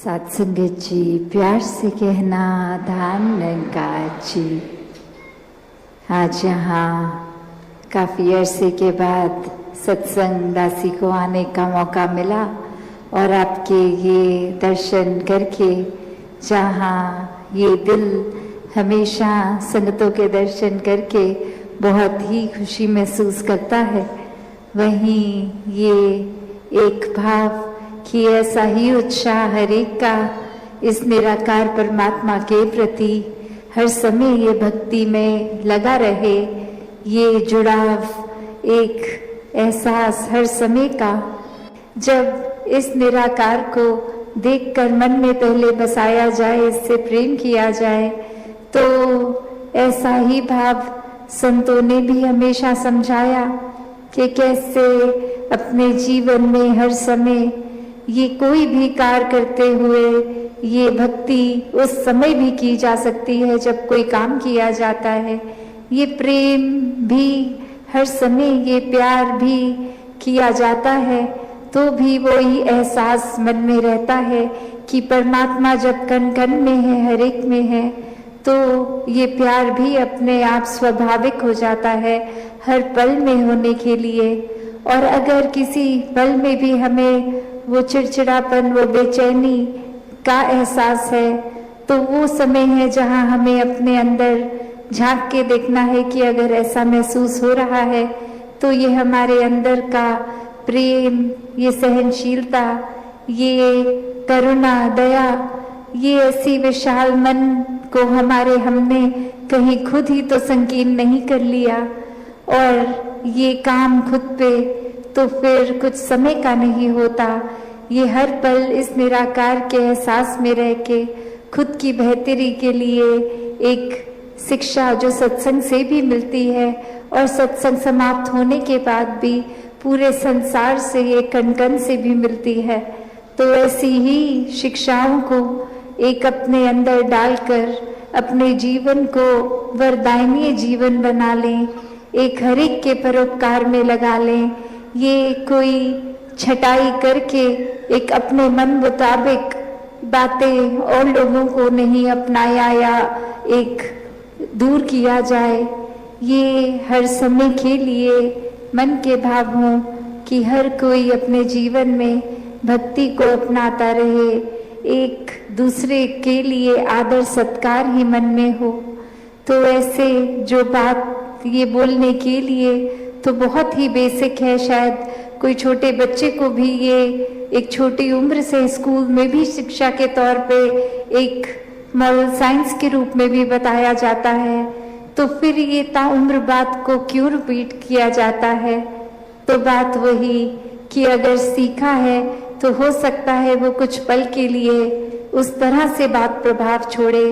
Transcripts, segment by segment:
सत्संगत जी, प्यार से कहना धाम निरंकार जी। आज यहाँ काफ़ी अरसे के बाद सत्संग दासी को आने का मौका मिला और आपके ये दर्शन करके, जहाँ ये दिल हमेशा संगतों के दर्शन करके बहुत ही खुशी महसूस करता है, वहीं ये एक भाव कि ऐसा ही उत्साह हर एक का इस निराकार परमात्मा के प्रति हर समय ये भक्ति में लगा रहे, ये जुड़ाव, एक एहसास हर समय का। जब इस निराकार को देखकर मन में पहले बसाया जाए, इससे प्रेम किया जाए, तो ऐसा ही भाव संतों ने भी हमेशा समझाया कि कैसे अपने जीवन में हर समय ये कोई भी कार्य करते हुए ये भक्ति उस समय भी की जा सकती है जब कोई काम किया जाता है। ये प्रेम भी हर समय, ये प्यार भी किया जाता है तो भी वही एहसास मन में रहता है कि परमात्मा जब कण कण में है, हर एक में है, तो ये प्यार भी अपने आप स्वाभाविक हो जाता है हर पल में होने के लिए। और अगर किसी पल में भी हमें वो चिड़चिड़ापन, वो बेचैनी का एहसास है, तो वो समय है जहाँ हमें अपने अंदर झांक के देखना है कि अगर ऐसा महसूस हो रहा है तो ये हमारे अंदर का प्रेम, ये सहनशीलता, ये करुणा, दया, ये ऐसी विशाल मन को हमने कहीं खुद ही तो संकीर्ण नहीं कर लिया, और ये काम खुद पे तो फिर कुछ समय का नहीं होता। ये हर पल इस निराकार के एहसास में रह के खुद की बेहतरी के लिए एक शिक्षा जो सत्संग से भी मिलती है और सत्संग समाप्त होने के बाद भी पूरे संसार से, ये कण कण से भी मिलती है। तो ऐसी ही शिक्षाओं को एक अपने अंदर डालकर अपने जीवन को वरदायनीय जीवन बना लें, एक हर एक के परोपकार में लगा लें। ये कोई छटाई करके एक अपने मन मुताबिक बातें और लोगों को नहीं अपनाया या एक दूर किया जाए। ये हर समय के लिए मन के भाव हों कि हर कोई अपने जीवन में भक्ति को अपनाता रहे, एक दूसरे के लिए आदर सत्कार ही मन में हो। तो ऐसे जो बात ये बोलने के लिए तो बहुत ही बेसिक है, शायद कोई छोटे बच्चे को भी ये एक छोटी उम्र से स्कूल में भी शिक्षा के तौर पे एक मॉरल साइंस के रूप में भी बताया जाता है, तो फिर ये ताउम्र बात को क्यों रिपीट किया जाता है? तो बात वही कि अगर सीखा है तो हो सकता है वो कुछ पल के लिए उस तरह से बात प्रभाव छोड़े,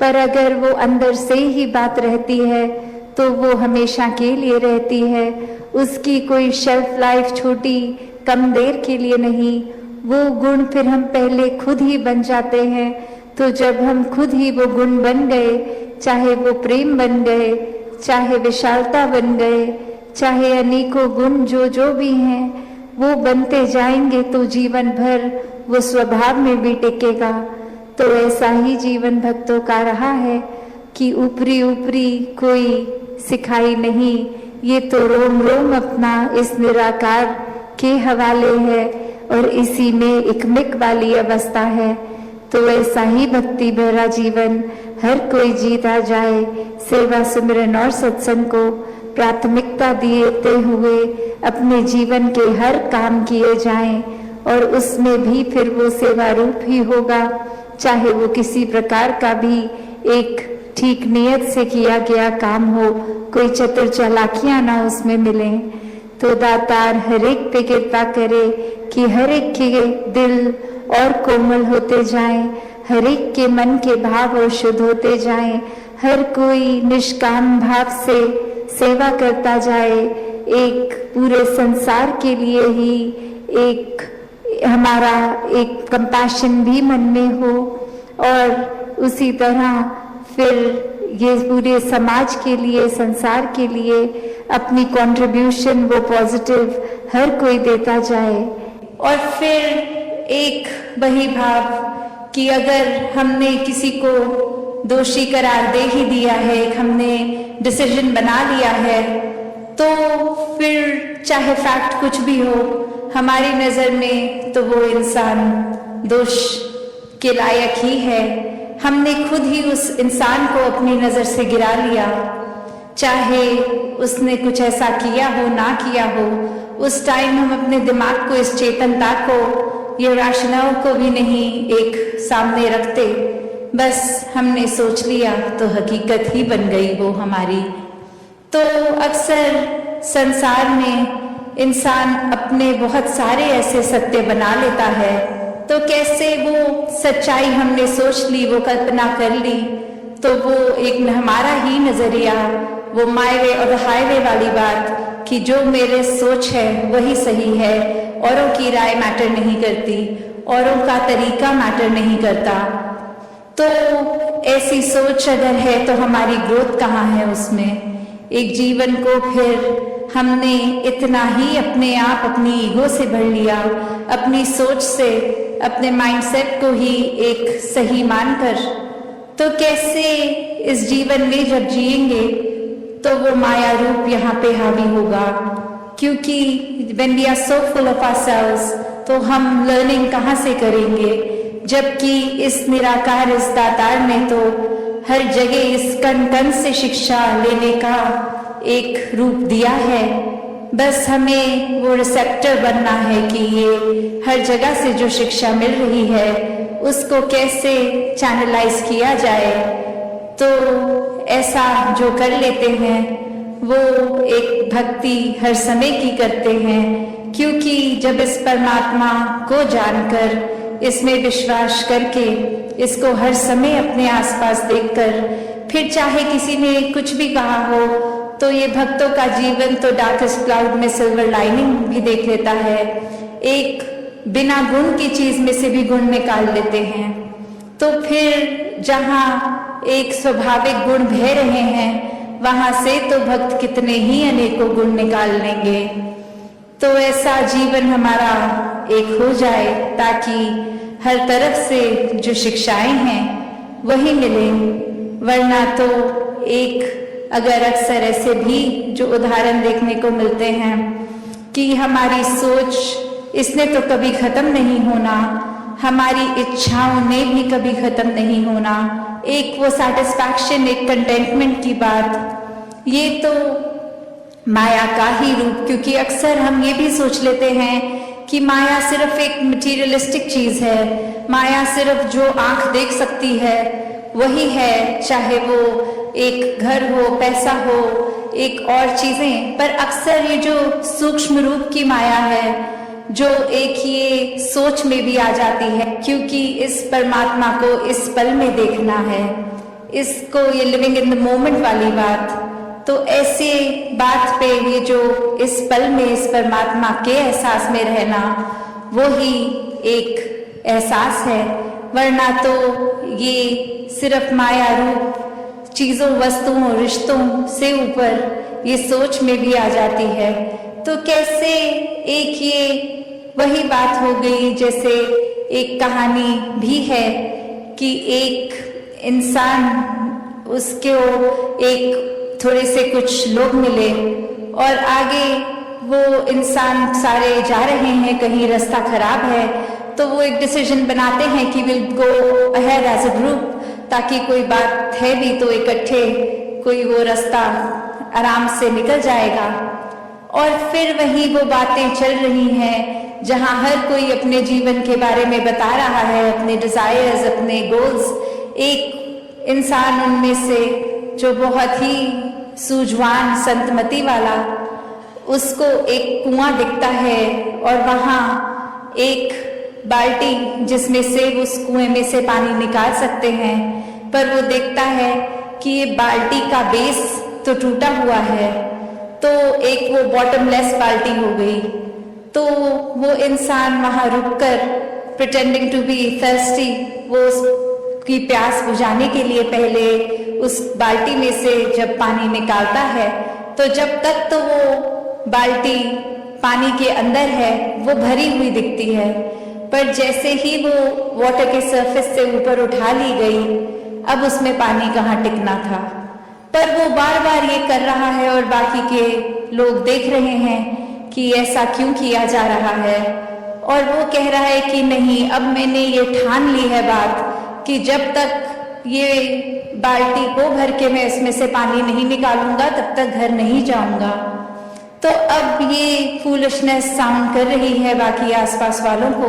पर अगर वो अंदर से ही बात रहती है तो वो हमेशा के लिए रहती है। उसकी कोई शेल्फ लाइफ छोटी कम देर के लिए नहीं, वो गुण फिर हम पहले खुद ही बन जाते हैं। तो जब हम खुद ही वो गुण बन गए, चाहे वो प्रेम बन गए, चाहे विशालता बन गए, चाहे अनेकों गुण जो भी हैं वो बनते जाएंगे, तो जीवन भर वो स्वभाव में भी टिकेगा। तो ऐसा ही जीवन भक्तों का रहा है कि ऊपरी ऊपरी कोई सिखाई नहीं, ये तो रोम रोम अपना इस निराकार के हवाले है और इसी में इकमिक वाली अवस्था है। तो ऐसा ही भक्ति भरा जीवन हर कोई जीता जाए, सेवा सिमरन और सत्संग को प्राथमिकता देते हुए अपने जीवन के हर काम किए जाएं, और उसमें भी फिर वो सेवा रूप ही होगा, चाहे वो किसी प्रकार का भी एक ठीक नियत से किया गया काम हो, कोई चतुर चालाकियां ना उसमें मिले। तो दातार हर एक पे कृपा करे कि हर एक के दिल और कोमल होते जाएं, हर एक के मन के भाव और शुद्ध होते जाएं, हर कोई निष्काम भाव से सेवा करता जाए, एक पूरे संसार के लिए ही एक हमारा एक कंपैशन भी मन में हो, और उसी तरह फिर ये पूरे समाज के लिए, संसार के लिए अपनी कंट्रीब्यूशन वो पॉजिटिव हर कोई देता जाए। और फिर एक वही भाव कि अगर हमने किसी को दोषी करार दे ही दिया है, हमने डिसीजन बना लिया है, तो फिर चाहे फैक्ट कुछ भी हो हमारी नज़र में, तो वो इंसान दोष के लायक ही है। हमने खुद ही उस इंसान को अपनी नज़र से गिरा लिया, चाहे उसने कुछ ऐसा किया हो ना किया हो। उस टाइम हम अपने दिमाग को, इस चेतनता को, ये राशनाओं को भी नहीं एक सामने रखते, बस हमने सोच लिया तो हकीकत ही बन गई वो हमारी। तो अक्सर संसार में इंसान अपने बहुत सारे ऐसे सत्य बना लेता है, तो कैसे वो सच्चाई हमने सोच ली, वो कल्पना कर ली, तो वो एक हमारा ही नजरिया, वो माय वे और हाईवे वाली बात कि जो मेरे सोच है वही सही है, औरों की राय मैटर नहीं करती, औरों का तरीका मैटर नहीं करता। तो ऐसी सोच अगर है तो हमारी ग्रोथ कहाँ है उसमें? एक जीवन को फिर हमने इतना ही अपने आप, अपनी ईगो से भर लिया, अपनी सोच से, अपने माइंडसेट को ही एक सही मानकर, तो कैसे इस जीवन में जब जिएंगे तो वो माया रूप यहाँ पे हावी होगा? क्योंकि when we are so full of ourselves, तो हम लर्निंग कहाँ से करेंगे? जबकि इस निराकार, इस दातार ने तो हर जगह इस कण कण से शिक्षा लेने का एक रूप दिया है। बस हमें वो रिसेप्टर बनना है कि ये हर जगह से जो शिक्षा मिल रही है उसको कैसे चैनलाइज किया जाए। तो ऐसा जो कर लेते हैं वो एक भक्ति हर समय की करते हैं, क्योंकि जब इस परमात्मा को जानकर, इसमें विश्वास करके, इसको हर समय अपने आसपास देखकर, फिर चाहे किसी ने कुछ भी कहा हो, तो ये भक्तों का जीवन तो डार्केस्ट क्लाउड में सिल्वर लाइनिंग भी देख लेता है। एक बिना गुण की चीज में से भी गुण निकाल लेते हैं। तो फिर जहाँ एक स्वाभाविक गुण बह रहे हैं वहां से तो भक्त कितने ही अनेकों गुण निकाल लेंगे। तो ऐसा जीवन हमारा एक हो जाए ताकि हर तरफ से जो शिक्षाएं हैं वही मिले। वरना तो एक अगर अक्सर ऐसे भी जो उदाहरण देखने को मिलते हैं कि हमारी सोच इसने तो कभी खत्म नहीं होना, हमारी इच्छाओं ने भी कभी खत्म नहीं होना, एक वो सेटिस्फैक्शन, एक कंटेंटमेंट की बात, ये तो माया का ही रूप। क्योंकि अक्सर हम ये भी सोच लेते हैं कि माया सिर्फ एक मटीरियलिस्टिक चीज है, माया सिर्फ जो आंख देख सकती है वही है, चाहे वो एक घर हो, पैसा हो, एक और चीजें। पर अक्सर ये जो सूक्ष्म रूप की माया है जो एक ये सोच में भी आ जाती है, क्योंकि इस परमात्मा को इस पल में देखना है, इसको ये लिविंग इन द मोमेंट वाली बात। तो ऐसे बात पे ये जो इस पल में इस परमात्मा के एहसास में रहना वो ही एक एहसास है। वरना तो ये सिर्फ माया रूप चीजों, वस्तुओं, रिश्तों से ऊपर ये सोच में भी आ जाती है। तो कैसे एक ये वही बात हो गई, जैसे एक कहानी भी है कि एक इंसान, उसके एक थोड़े से कुछ लोग मिले और आगे वो इंसान सारे जा रहे हैं, कहीं रास्ता खराब है, तो वो एक डिसीजन बनाते हैं कि will go ahead as a group, ताकि कोई बात है भी तो इकट्ठे कोई वो रास्ता आराम से निकल जाएगा। और फिर वही वो बातें चल रही हैं जहां हर कोई अपने जीवन के बारे में बता रहा है, अपने डिजायर्स, अपने गोल्स। एक इंसान उनमें से जो बहुत ही सूझवान, संतमति वाला, उसको एक कुआं दिखता है और वहां एक बाल्टी जिसमें से उस कुएं में से पानी निकाल सकते हैं, पर वो देखता है कि ये बाल्टी का बेस तो टूटा हुआ है, तो एक वो बॉटमलेस बाल्टी हो गई। तो वो इंसान वहां रुककर प्रिटेंडिंग टू बी थर्स्टी, वो उसकी प्यास बुझाने के लिए पहले उस बाल्टी में से जब पानी निकालता है, तो जब तक तो वो बाल्टी पानी के अंदर है वो भरी हुई दिखती है, पर जैसे ही वो वाटर के सरफेस से ऊपर उठा ली गई, अब उसमें पानी कहाँ टिकना था। पर वो बार बार ये कर रहा है और बाकी के लोग देख रहे हैं कि ऐसा क्यों किया जा रहा है। और वो कह रहा है कि नहीं, अब मैंने ये ठान ली है बात कि जब तक ये बाल्टी को भर के मैं इसमें से पानी नहीं निकालूंगा तब तक घर नहीं जाऊंगा। तो अब ये फूलिशनेस साउंड कर रही है बाकी आसपास वालों को,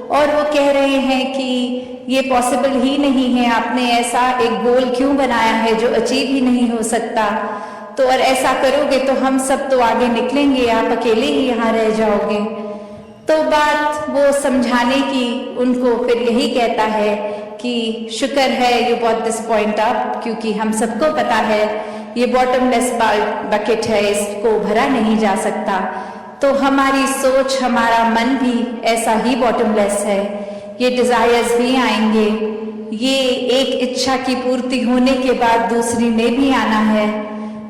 और वो कह रहे हैं कि ये पॉसिबल ही नहीं है, आपने ऐसा एक गोल क्यों बनाया है जो अचीव ही नहीं हो सकता। तो और ऐसा करोगे तो हम सब तो आगे निकलेंगे, आप अकेले ही यहाँ रह जाओगे। तो बात वो समझाने की उनको फिर यही कहता है कि शुक्र है you bought this point up, क्योंकि हम सबको पता है ये बॉटमलेस बकेट है, इसको भरा नहीं जा सकता। तो हमारी सोच, हमारा मन भी ऐसा ही बॉटमलेस है। ये डिजायर्स भी आएंगे, ये एक इच्छा की पूर्ति होने के बाद दूसरी में भी आना है।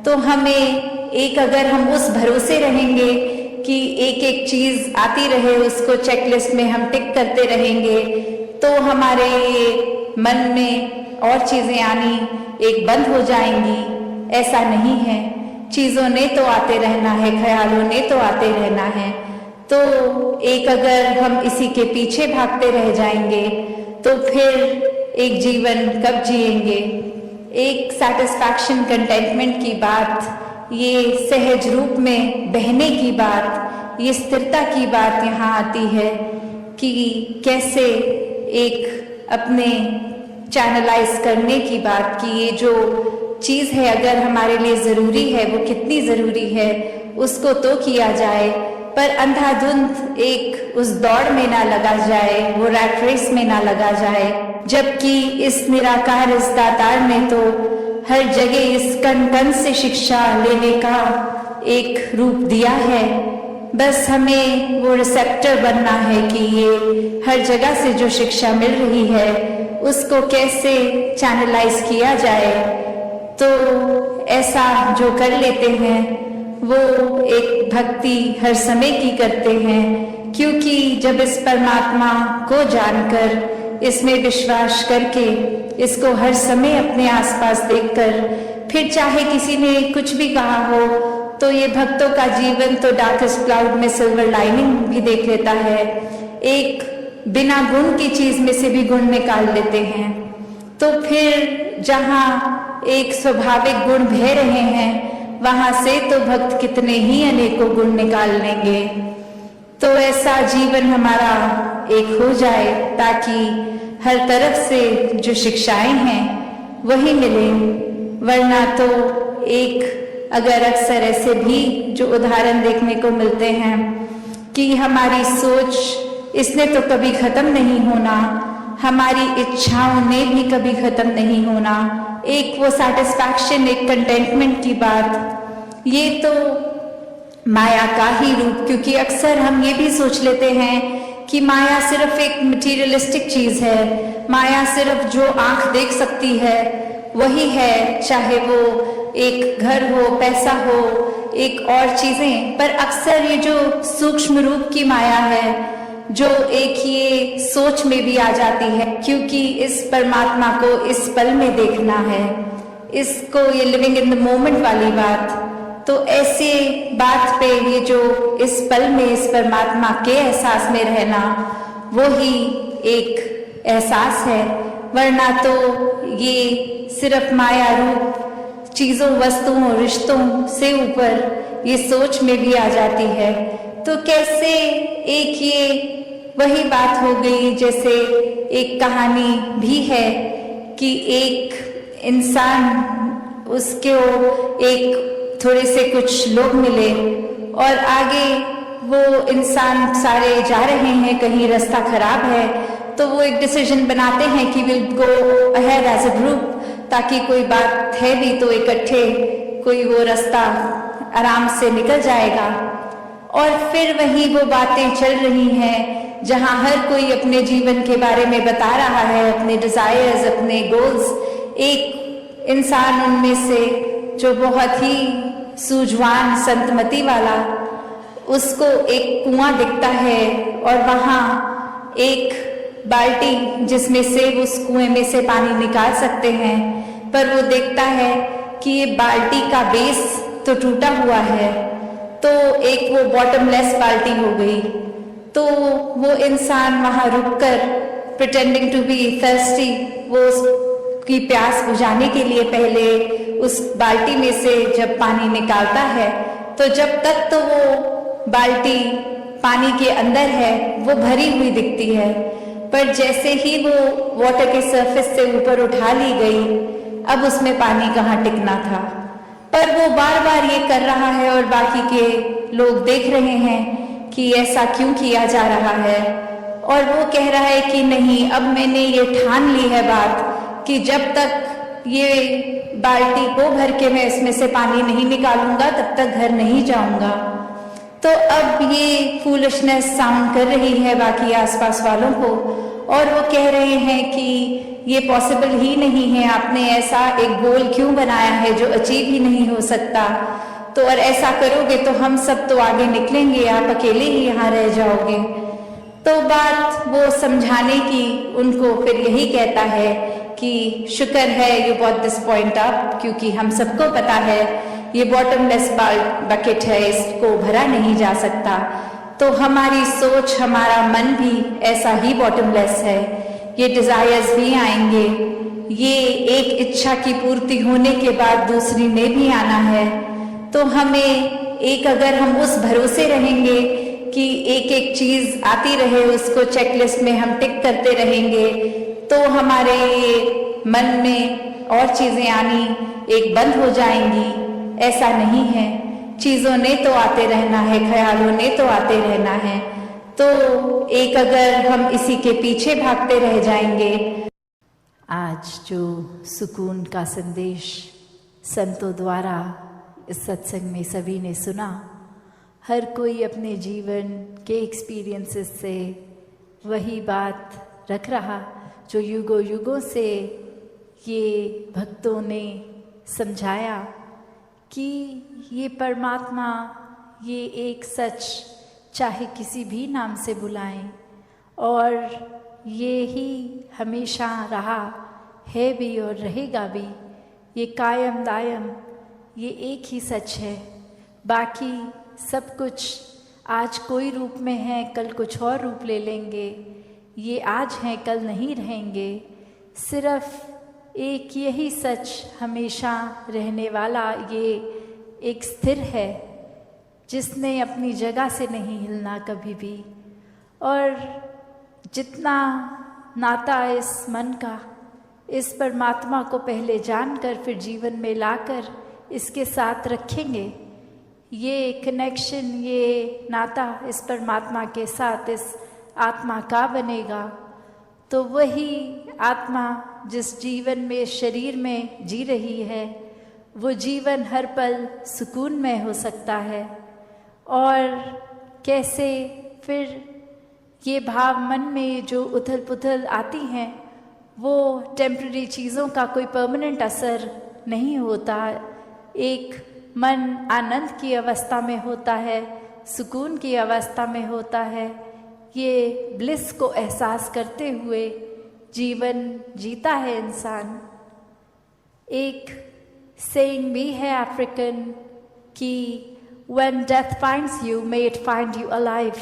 तो हमें एक, अगर हम उस भरोसे रहेंगे कि एक एक चीज आती रहे, उसको चेकलिस्ट में हम टिक करते रहेंगे, तो हमारे मन में और चीजें आनी एक बंद हो जाएंगी। ऐसा नहीं है, चीजों ने तो आते रहना है, ख्यालों ने तो आते रहना है। तो एक, अगर हम इसी के पीछे भागते रह जाएंगे तो फिर एक जीवन कब जिएंगे। एक सेटिस्फैक्शन, कंटेंटमेंट की बात, ये सहज रूप में बहने की बात, ये स्थिरता की बात यहाँ आती है कि कैसे एक अपने चैनलाइज करने की बात, कि ये जो चीज है अगर हमारे लिए जरूरी है, वो कितनी जरूरी है उसको तो किया जाए, पर अंधाधुंध एक उस दौड़ में ना लगा जाए, वो रैट रेस में ना लगा जाए। जबकि इस निराकार, इस दातार ने तो हर जगह इस कण कण से शिक्षा लेने का एक रूप दिया है। बस हमें वो रिसेप्टर बनना है कि ये हर जगह से जो शिक्षा मिल रही है उसको कैसे चैनलाइज किया जाए। तो ऐसा जो कर लेते हैं वो एक भक्ति हर समय की करते हैं, क्योंकि जब इस परमात्मा को जानकर, इसमें विश्वास करके, इसको हर समय अपने आसपास देखकर, फिर चाहे किसी ने कुछ भी कहा हो, तो ये भक्तों का जीवन तो डार्केस्ट क्लाउड में सिल्वर लाइनिंग भी देख लेता है। एक बिना गुण की चीज में से भी गुण निकाल लेते हैं। तो फिर जहाँ एक स्वाभाविक गुण बह रहे हैं, वहां से तो भक्त कितने ही अनेकों गुण निकाल लेंगे। तो ऐसा जीवन हमारा एक हो जाए ताकि हर तरफ से जो शिक्षाएं हैं वही मिले। वरना तो एक, अगर अक्सर ऐसे भी जो उदाहरण देखने को मिलते हैं कि हमारी सोच, इसने तो कभी खत्म नहीं होना, हमारी इच्छाओं ने भी कभी खत्म नहीं होना। एक वो सेटिस्फैक्शन, एक कंटेंटमेंट की बात, ये तो माया का ही रूप, क्योंकि अक्सर हम ये भी सोच लेते हैं कि माया सिर्फ एक मटीरियलिस्टिक चीज है, माया सिर्फ जो आंख देख सकती है वही है, चाहे वो एक घर हो, पैसा हो, एक और चीजें। पर अक्सर ये जो सूक्ष्म रूप की माया है, जो एक ये सोच में भी आ जाती है, क्योंकि इस परमात्मा को इस पल में देखना है, इसको ये लिविंग इन द मोमेंट वाली बात। तो ऐसे बात पे ये जो इस पल में इस परमात्मा के एहसास में रहना, वो ही एक एहसास है। वरना तो ये सिर्फ माया रूप चीजों, वस्तुओं, रिश्तों से ऊपर ये सोच में भी आ जाती है। तो कैसे एक ये वही बात हो गई, जैसे एक कहानी भी है कि एक इंसान, उसके एक थोड़े से कुछ लोग मिले और आगे वो इंसान सारे जा रहे हैं, कहीं रास्ता खराब है, तो वो एक डिसीजन बनाते हैं कि will go ahead as a group, ताकि कोई बात है भी तो इकट्ठे कोई वो रास्ता आराम से निकल जाएगा। और फिर वही वो बातें चल रही हैं जहां हर कोई अपने जीवन के बारे में बता रहा है, अपने डिजायर्स, अपने गोल्स। एक इंसान उनमें से जो बहुत ही सूझवान, संतमति वाला, उसको एक कुआं दिखता है और वहां एक बाल्टी जिसमें से वो उस कुएं में से पानी निकाल सकते हैं, पर वो देखता है कि ये बाल्टी का बेस तो टूटा हुआ है, तो एक वो बॉटमलेस बाल्टी हो गई। तो वो इंसान वहाँ रुककर प्रिटेंडिंग टू बी थर्स्टी, वो उसकी प्यास बुझाने के लिए पहले उस बाल्टी में से जब पानी निकालता है, तो जब तक तो वो बाल्टी पानी के अंदर है वो भरी हुई दिखती है, पर जैसे ही वो वाटर के सरफेस से ऊपर उठा ली गई, अब उसमें पानी कहाँ टिकना था। पर वो बार बार ये कर रहा है और बाकी के लोग देख रहे हैं कि ऐसा क्यों किया जा रहा है, और वो कह रहा है कि नहीं, अब मैंने ये ठान ली है बात कि जब तक ये बाल्टी को भर के मैं इसमें से पानी नहीं निकालूंगा तब तक घर नहीं जाऊंगा। तो अब ये फूलिशनेस साउंड कर रही है बाकी आसपास वालों को, और वो कह रहे हैं कि ये पॉसिबल ही नहीं है, आपने ऐसा एक गोल क्यों बनाया है जो अचीव ही नहीं हो सकता। तो और ऐसा करोगे तो हम सब तो आगे निकलेंगे, आप अकेले ही यहाँ रह जाओगे। तो बात वो समझाने की उनको फिर यही कहता है कि शुक्र है you bought this point up, क्योंकि हम सबको पता है ये बॉटमलेस बकेट है, इसको भरा नहीं जा सकता। तो हमारी सोच, हमारा मन भी ऐसा ही बॉटमलेस है, ये डिजायर्स भी आएंगे, ये एक इच्छा की पूर्ति होने के बाद दूसरी ने भी आना है। तो हमें एक, अगर हम उस भरोसे रहेंगे कि एक एक चीज आती रहे, उसको चेकलिस्ट में हम टिक करते रहेंगे, तो हमारे मन में और चीजें आनी एक बंद हो जाएंगी। ऐसा नहीं है, चीजों ने तो आते रहना है, ख्यालों ने तो आते रहना है। तो एक, अगर हम इसी के पीछे भागते रह जाएंगे। आज जो सुकून का संदेश संतों द्वारा इस सत्संग में सभी ने सुना, हर कोई अपने जीवन के एक्सपीरियंसेस से वही बात रख रहा जो युगों युगों से ये भक्तों ने समझाया कि ये परमात्मा, ये एक सच, चाहे किसी भी नाम से बुलाएं, और ये ही हमेशा रहा है भी और रहेगा भी, ये कायम दायम, ये एक ही सच है। बाकी सब कुछ आज कोई रूप में है, कल कुछ और रूप ले लेंगे, ये आज हैं कल नहीं रहेंगे। सिर्फ एक यही सच हमेशा रहने वाला, ये एक स्थिर है जिसने अपनी जगह से नहीं हिलना कभी भी। और जितना नाता इस मन का इस परमात्मा को पहले जानकर फिर जीवन में लाकर इसके साथ रखेंगे, ये कनेक्शन, ये नाता इस परमात्मा के साथ इस आत्मा का बनेगा, तो वही आत्मा जिस जीवन में शरीर में जी रही है, वो जीवन हर पल सुकून में हो सकता है। और कैसे फिर ये भाव मन में जो उथल पुथल आती हैं, वो टेम्पररी चीज़ों का कोई परमानेंट असर नहीं होता। एक मन आनंद की अवस्था में होता है, सुकून की अवस्था में होता है, ये ब्लिस को एहसास करते हुए जीवन जीता है इंसान। एक सेइंग भी है अफ्रीकन कि when death finds you, may it find you alive,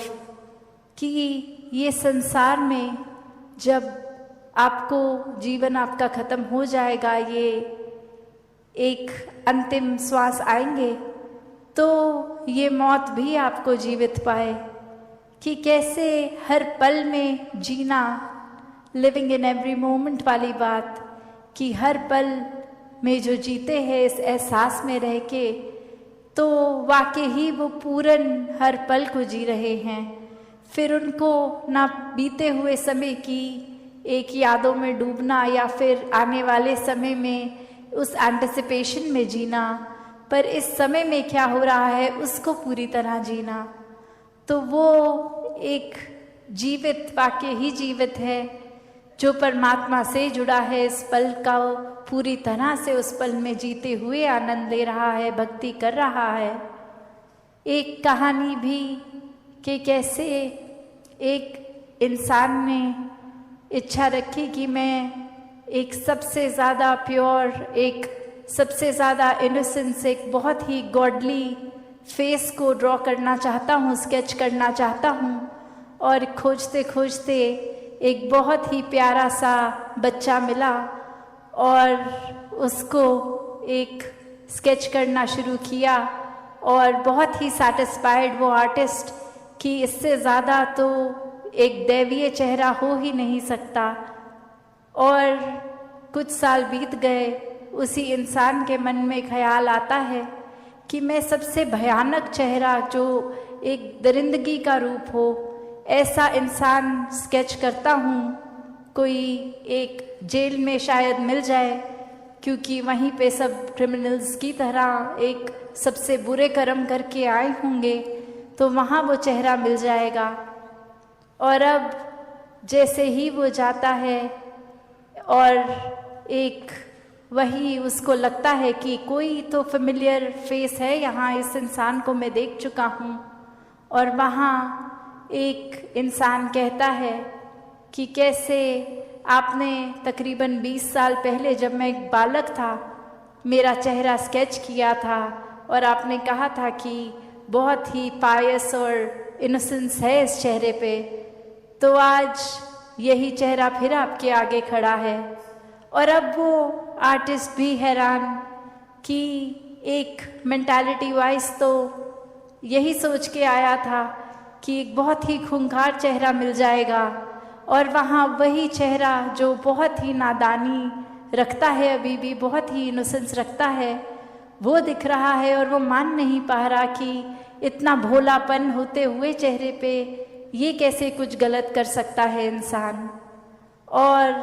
कि ये संसार में जब आपको जीवन आपका ख़त्म हो जाएगा, ये एक अंतिम श्वास आएंगे, तो ये मौत भी आपको जीवित पाए। कि कैसे हर पल में जीना, लिविंग इन एवरी मोमेंट वाली बात, कि हर पल में जो जीते हैं इस एहसास में रह के, तो वाकई ही वो पूर्ण हर पल को जी रहे हैं। फिर उनको ना बीते हुए समय की एक यादों में डूबना या फिर आने वाले समय में उस एंटिसिपेशन में जीना, पर इस समय में क्या हो रहा है उसको पूरी तरह जीना। तो वो एक जीवित, वाकई ही जीवित है, जो परमात्मा से जुड़ा है, इस पल का पूरी तरह से उस पल में जीते हुए आनंद ले रहा है, भक्ति कर रहा है। एक कहानी भी कि कैसे एक इंसान ने इच्छा रखी कि मैं एक सबसे ज़्यादा प्योर, एक सबसे ज़्यादा इनोसेंस, एक बहुत ही गॉडली फेस को ड्रॉ करना चाहता हूँ, स्केच करना चाहता हूँ। और खोजते खोजते एक बहुत ही प्यारा सा बच्चा मिला और उसको एक स्केच करना शुरू किया और बहुत ही सैटिस्फाइड वो आर्टिस्ट कि इससे ज़्यादा तो एक दैवीय चेहरा हो ही नहीं सकता। और कुछ साल बीत गए, उसी इंसान के मन में ख्याल आता है कि मैं सबसे भयानक चेहरा जो एक दरिंदगी का रूप हो, ऐसा इंसान स्केच करता हूँ। कोई एक जेल में शायद मिल जाए, क्योंकि वहीं पे सब क्रिमिनल्स की तरह एक सबसे बुरे कर्म करके आए होंगे, तो वहाँ वो चेहरा मिल जाएगा। और अब जैसे ही वो जाता है और एक वही उसको लगता है कि कोई तो फेमिलियर फेस है यहाँ, इस इंसान को मैं देख चुका हूँ। और वहाँ एक इंसान कहता है कि कैसे आपने तकरीबन 20 साल पहले जब मैं एक बालक था मेरा चेहरा स्केच किया था और आपने कहा था कि बहुत ही पायस और इनोसेंस है इस चेहरे पे, तो आज यही चेहरा फिर आपके आगे खड़ा है। और अब वो आर्टिस्ट भी हैरान कि एक मेंटालिटी वाइज तो यही सोच के आया था कि एक बहुत ही खूंखार चेहरा मिल जाएगा, और वहाँ वही चेहरा जो बहुत ही नादानी रखता है, अभी भी बहुत ही इनोसेंस रखता है, वो दिख रहा है। और वो मान नहीं पा रहा कि इतना भोलापन होते हुए चेहरे पे ये कैसे कुछ गलत कर सकता है इंसान। और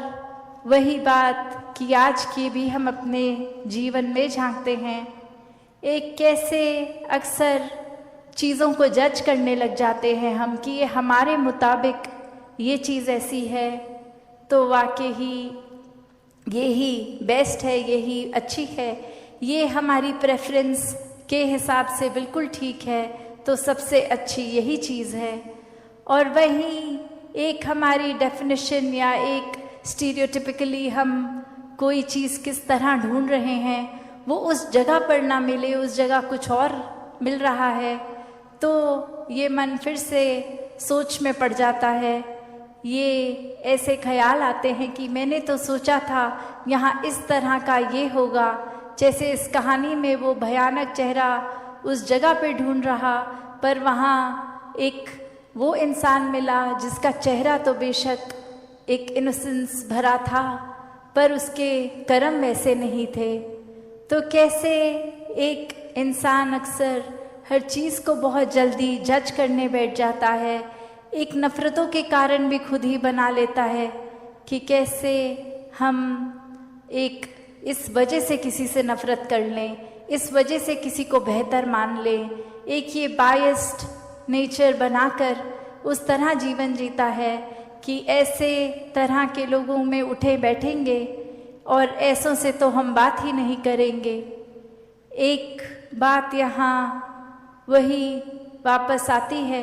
वही बात कि आज की भी हम अपने जीवन में झांकते हैं, एक कैसे अक्सर चीज़ों को जज करने लग जाते हैं हम कि ये हमारे मुताबिक ये चीज़ ऐसी है, तो वाकई ही यही बेस्ट है, यही अच्छी है, ये हमारी प्रेफरेंस के हिसाब से बिल्कुल ठीक है, तो सबसे अच्छी यही चीज़ है। और वहीं एक हमारी डेफिनेशन या एक स्टीरियोटिपिकली हम कोई चीज़ किस तरह ढूंढ रहे हैं, वो उस जगह पर ना मिले, उस जगह कुछ और मिल रहा है, तो ये मन फिर से सोच में पड़ जाता है। ये ऐसे ख्याल आते हैं कि मैंने तो सोचा था यहाँ इस तरह का ये होगा, जैसे इस कहानी में वो भयानक चेहरा उस जगह पे ढूंढ रहा, पर वहाँ एक वो इंसान मिला जिसका चेहरा तो बेशक एक इनोसेंस भरा था, पर उसके कर्म वैसे नहीं थे। तो कैसे एक इंसान अक्सर हर चीज़ को बहुत जल्दी जज करने बैठ जाता है, एक नफ़रतों के कारण भी खुद ही बना लेता है कि कैसे हम एक इस वजह से किसी से नफ़रत कर लें, इस वजह से किसी को बेहतर मान लें, एक ये बायस्ड नेचर बनाकर उस तरह जीवन जीता है कि ऐसे तरह के लोगों में उठे बैठेंगे और ऐसों से तो हम बात ही नहीं करेंगे। एक बात यहाँ वही वापस आती है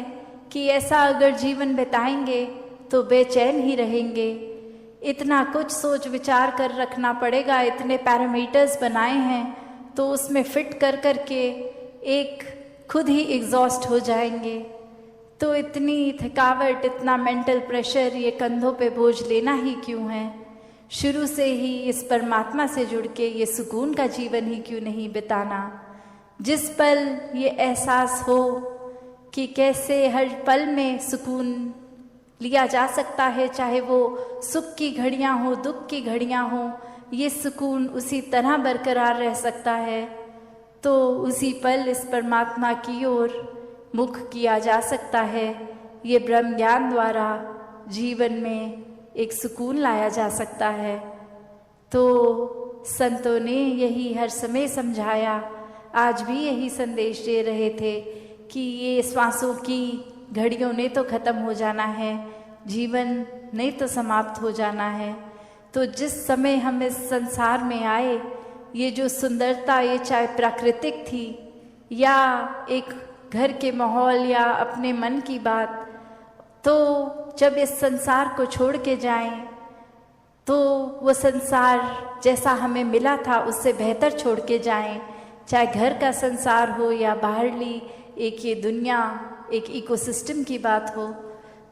कि ऐसा अगर जीवन बिताएंगे तो बेचैन ही रहेंगे। इतना कुछ सोच विचार कर रखना पड़ेगा, इतने पैरामीटर्स बनाए हैं, तो उसमें फिट कर कर के एक खुद ही एग्जॉस्ट हो जाएंगे। तो इतनी थकावट, इतना मेंटल प्रेशर, ये कंधों पे बोझ लेना ही क्यों है? शुरू से ही इस परमात्मा से जुड़ के ये सुकून का जीवन ही क्यों नहीं बिताना, जिस पल ये एहसास हो कि कैसे हर पल में सुकून लिया जा सकता है, चाहे वो सुख की घड़ियां हो, दुख की घड़ियां हो, ये सुकून उसी तरह बरकरार रह सकता है। तो उसी पल इस परमात्मा की ओर मुख किया जा सकता है। ये ब्रह्म ज्ञान द्वारा जीवन में एक सुकून लाया जा सकता है। तो संतों ने यही हर समय समझाया, आज भी यही संदेश दे रहे थे कि ये श्वासों की घड़ियों ने तो ख़त्म हो जाना है, जीवन नहीं तो समाप्त हो जाना है। तो जिस समय हम इस संसार में आए, ये जो सुंदरता, ये चाहे प्राकृतिक थी या एक घर के माहौल या अपने मन की बात, तो जब इस संसार को छोड़ के जाएं तो वो संसार जैसा हमें मिला था उससे बेहतर छोड़ के जाएं, चाहे घर का संसार हो या बाहरली एक ये दुनिया, एक इकोसिस्टम की बात हो।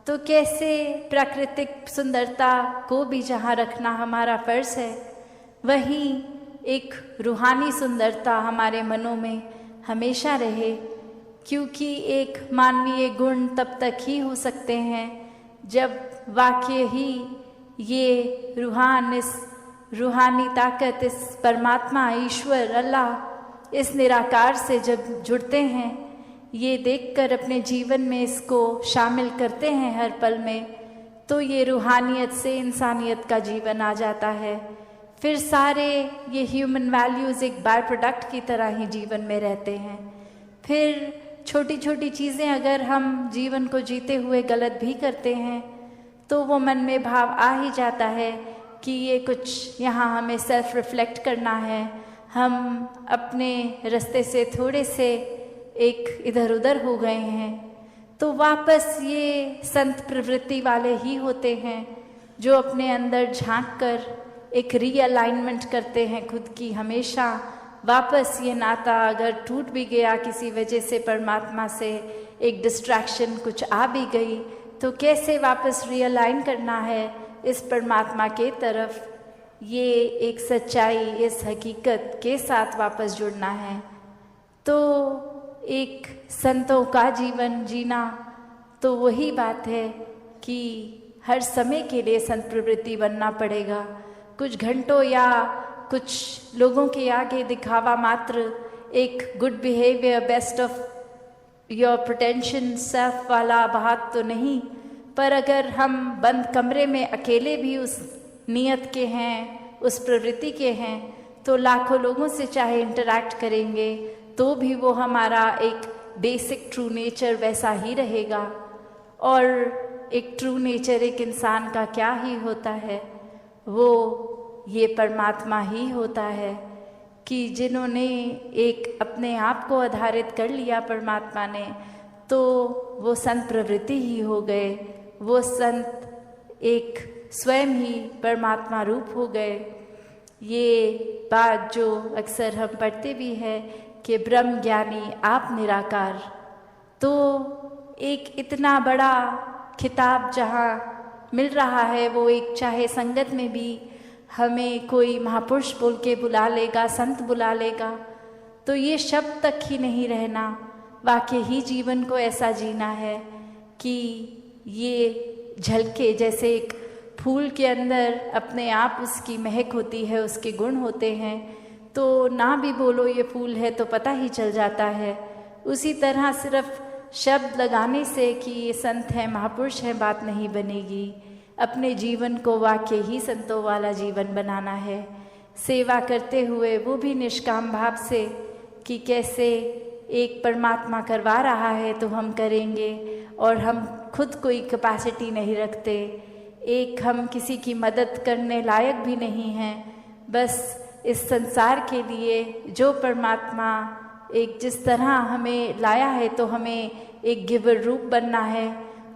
तो कैसे प्राकृतिक सुंदरता को भी जहाँ रखना हमारा फर्ज है, वहीं एक रूहानी सुंदरता हमारे मनों में हमेशा रहे, क्योंकि एक मानवीय गुण तब तक ही हो सकते हैं जब वाकई ही ये इस रूहानी ताकत, इस परमात्मा, ईश्वर, अल्लाह, इस निराकार से जब जुड़ते हैं, ये देखकर अपने जीवन में इसको शामिल करते हैं हर पल में, तो ये रूहानियत से इंसानियत का जीवन आ जाता है। फिर सारे ये ह्यूमन वैल्यूज़ एक बाय प्रोडक्ट की तरह ही जीवन में रहते हैं। फिर छोटी छोटी चीज़ें अगर हम जीवन को जीते हुए गलत भी करते हैं तो वो मन में भाव आ ही जाता है कि ये कुछ यहाँ हमें सेल्फ रिफ्लेक्ट करना है, हम अपने रास्ते से थोड़े से एक इधर उधर हो गए हैं। तो वापस ये संत प्रवृत्ति वाले ही होते हैं जो अपने अंदर झांक कर एक रीअलाइनमेंट करते हैं खुद की। हमेशा वापस ये नाता अगर टूट भी गया किसी वजह से परमात्मा से, एक डिस्ट्रैक्शन कुछ आ भी गई, तो कैसे वापस रियलाइन करना है इस परमात्मा के तरफ, ये एक सच्चाई, इस हकीकत के साथ वापस जुड़ना है। तो एक संतों का जीवन जीना तो वही बात है कि हर समय के लिए संत प्रवृत्ति बनना पड़ेगा। कुछ घंटों या कुछ लोगों के आगे दिखावा मात्र, एक good behaviour, best of your pretension self वाला बात तो नहीं, पर अगर हम बंद कमरे में अकेले भी उस नियत के हैं, उस प्रवृत्ति के हैं, तो लाखों लोगों से चाहे इंटरैक्ट करेंगे तो भी वो हमारा एक बेसिक ट्रू नेचर वैसा ही रहेगा। और एक ट्रू नेचर एक इंसान का क्या ही होता है, वो ये परमात्मा ही होता है कि जिन्होंने एक अपने आप को आधारित कर लिया परमात्मा ने, तो वो संत प्रवृत्ति ही हो गए, वो संत एक स्वयं ही परमात्मा रूप हो गए। ये बात जो अक्सर हम पढ़ते भी है कि ब्रह्म ज्ञानी आप निराकार, तो एक इतना बड़ा खिताब जहाँ मिल रहा है, वो एक चाहे संगत में भी हमें कोई महापुरुष बोल के बुला लेगा, संत बुला लेगा, तो ये शब्द तक ही नहीं रहना, वाकई ही जीवन को ऐसा जीना है कि ये झलके, जैसे एक फूल के अंदर अपने आप उसकी महक होती है, उसके गुण होते हैं, तो ना भी बोलो ये फूल है तो पता ही चल जाता है। उसी तरह सिर्फ शब्द लगाने से कि ये संत हैं, महापुरुष हैं, बात नहीं बनेगी। अपने जीवन को वाकई ही संतों वाला जीवन बनाना है, सेवा करते हुए वो भी निष्काम भाव से कि कैसे एक परमात्मा करवा रहा है तो हम करेंगे, और हम खुद कोई कैपेसिटी नहीं रखते, एक हम किसी की मदद करने लायक भी नहीं हैं, बस इस संसार के लिए जो परमात्मा एक जिस तरह हमें लाया है तो हमें एक गिवर रूप बनना है,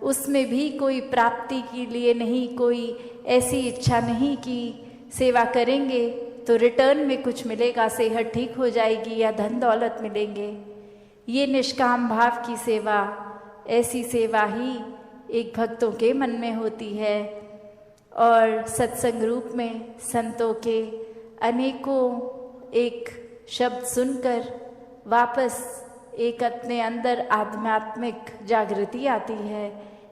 उसमें भी कोई प्राप्ति के लिए नहीं, कोई ऐसी इच्छा नहीं कि सेवा करेंगे तो रिटर्न में कुछ मिलेगा, सेहत ठीक हो जाएगी या धन दौलत मिलेंगे। ये निष्काम भाव की सेवा, ऐसी सेवा ही एक भक्तों के मन में होती है। और सत्संग रूप में संतों के अनेकों एक शब्द सुनकर वापस एक अपने अंदर आध्यात्मिक जागृति आती है।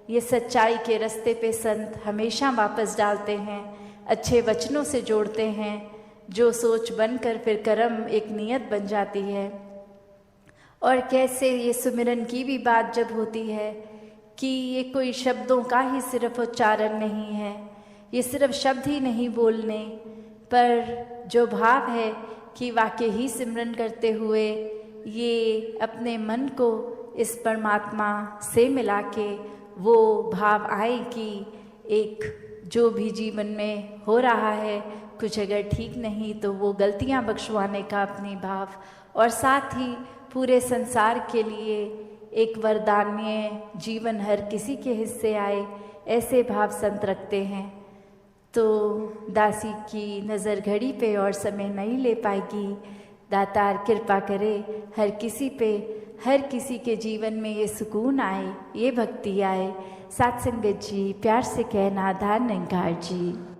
ये सच्चाई के रास्ते पे संत हमेशा वापस डालते हैं, अच्छे वचनों से जोड़ते हैं, जो सोच बनकर फिर कर्म एक नियत बन जाती है। और कैसे ये सुमिरन की भी बात जब होती है कि ये कोई शब्दों का ही सिर्फ उच्चारण नहीं है, ये सिर्फ शब्द ही नहीं बोलने, पर जो भाव है कि वाकई ही सिमरन करते हुए ये अपने मन को इस परमात्मा से मिला के वो भाव आए कि एक जो भी जीवन में हो रहा है कुछ अगर ठीक नहीं तो वो गलतियां बख्शवाने का अपनी भाव, और साथ ही पूरे संसार के लिए एक वरदान्य जीवन हर किसी के हिस्से आए, ऐसे भाव संत रखते हैं तो दासी की नज़र घड़ी पे और समय नहीं ले पाएगी। दातार कृपा करे हर किसी पे, हर किसी के जीवन में ये सुकून आए, ये भक्ति आए। सात संगत जी प्यार से कहना, धार निंगार जी।